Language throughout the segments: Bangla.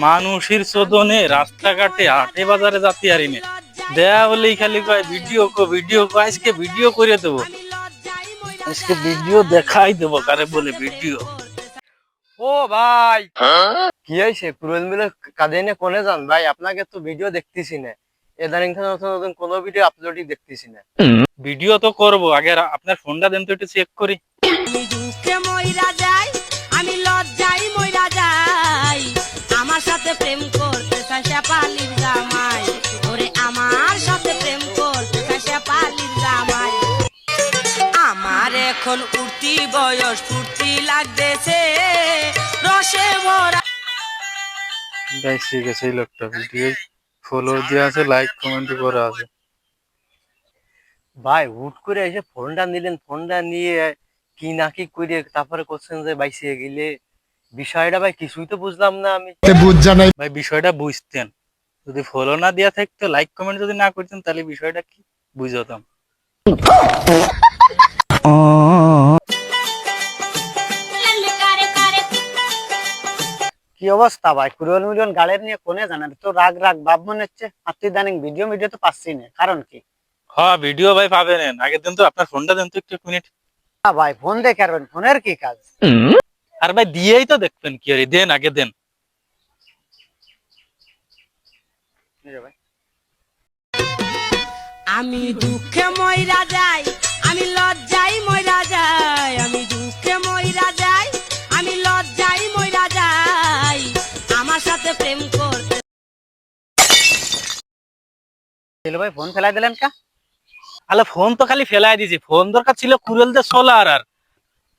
মানুষের চোদনে রাস্তাঘাটে হাটে বাজারে যাতে আরিনে দেয়া হলেই খালি কয় ভিডিও কো আজকে ভিডিও করে দেবো, আজকে ভিডিও দেখাই দেবো, কারে বলে ভিডিও। ও ভাই, কি হয়েছে? কুরুল মিলে কাঁদে নিয়ে কোনে যান ভাই? আপনাকে তো ভিডিও দেখতেছি না, এদানিং নতুন নতুন কোনো ভিডিও আপলোডই দেখতেছি না। ভিডিও তো করবো, আগে আপনার ফোনটা দেন তো একটু চেক করি। আমি দুঃখে মইরা যাই, আমি লজ্জায় মইরা যাই, আমার সাথে প্রেম করতে চায় সে পালির জামাই, ওরে আমার সাথে প্রেম করতে চায় সে পালির জামাই। আমার এখন উঠতি বয়স, ফুর্তি লাগতেছে রসে ভরা। গাইস ঠিক আছে, এই লোকটা ভিডিও ফলো দিয়ে আছে, লাইক কমেন্ট করা আছে। ভাই হুট করে এসে ফোনটা নিলেন, ফোনটা নিয়ে কি না কি করে তারপরে করছেন যে বাইসে গেলে, বিষয়টা ভাই কিছুই তো বুঝলাম না আমি। ভাই বিষয়টা বুঝতেন, যদি ফলো না দেওয়া থাকতো, লাইক কমেন্ট যদি না করতেন, তাহলে বিষয়টা কি বুঝতাম। কি অবস্থা ভাই? কুড়িল মিলিয়ন গাড়ির নিয়ে কোনে জানেন তো রাগ রাগ ভাব মনে হচ্ছে। আপনি জানেন ভিডিও ভিডিও তো পাচ্ছি না, কারণ কি? হ্যাঁ ভিডিও ভাই পাবেন, আগের দিন তো আপনার ফোনটা দেন তো একটু, এক মিনিট। না ভাই, ফোন দেখে পারবেন, ফোনের কি কাজ? আর ভাই দিয়েই তো দেখবেন, কি আরে দেন, আগে দেন। আমি দুঃখে মইরা যাই, আমি লজ্জায় মইরা যাই, আমি দুঃখে মইরা যাই, আমি লজ্জায় মইরা যাই, আমার সাথে প্রেম করতে। ভাই ফোন ফেলাই দিলেন কা? আলে ফোন তো খালি ফেলাই দিছি, ফোন দরকার ছিল কুড়েল দিয়ে সোলার। আর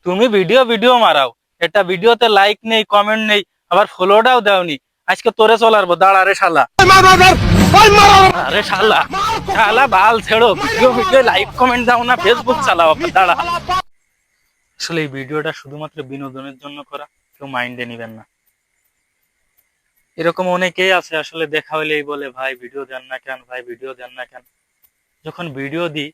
তুমি ভিডিও ভিডিও মারাও, এটা ভিডিওতে লাইক নেই, কমেন্ট নেই, আবার ফলোটাও দাওনি। আজকে তোরে চলারবো, দাঁড়া রে শালা। আরে শালা, শালা বাল ছেড়ো, ভিডিও ভিডিও লাইক কমেন্ট দাও না, ফেসবুক চালাও, দাঁড়া। আসলে এই ভিডিওটা শুধুমাত্র বিনোদনের জন্য করা, কেউ মাইন্ডে নিবেন না। এরকম অনেকেই আছে আসলে দেখা হইলেই বলে ভাই ভিডিও দেন না কেন, ভাই ভিডিও দেন না কেন। যখন ভিডিও দিই,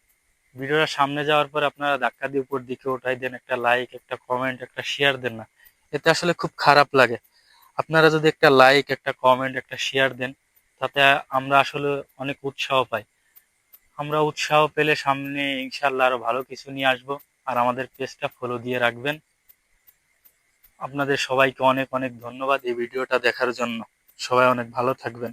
ভিডিওটা সামনে যাওয়ার পর আপনারা ধাক্কা দিয়ে উপর দিকে উঠাই দেন, একটা লাইক, একটা কমেন্ট, একটা শেয়ার দেন না, এতে আসলে খুব খারাপ লাগে। আপনারা যদি একটা লাইক, একটা কমেন্ট, একটা শেয়ার দেন, তাতে আমরা আসলে অনেক উৎসাহ পাই। আমরা উৎসাহ পেলে সামনে ইনশাল্লাহ আরো ভালো কিছু নিয়ে আসবো। আর আমাদের পেজটা ফলো দিয়ে রাখবেন। আপনাদের সবাইকে অনেক অনেক ধন্যবাদ এই ভিডিওটা দেখার জন্য। সবাই অনেক ভালো থাকবেন।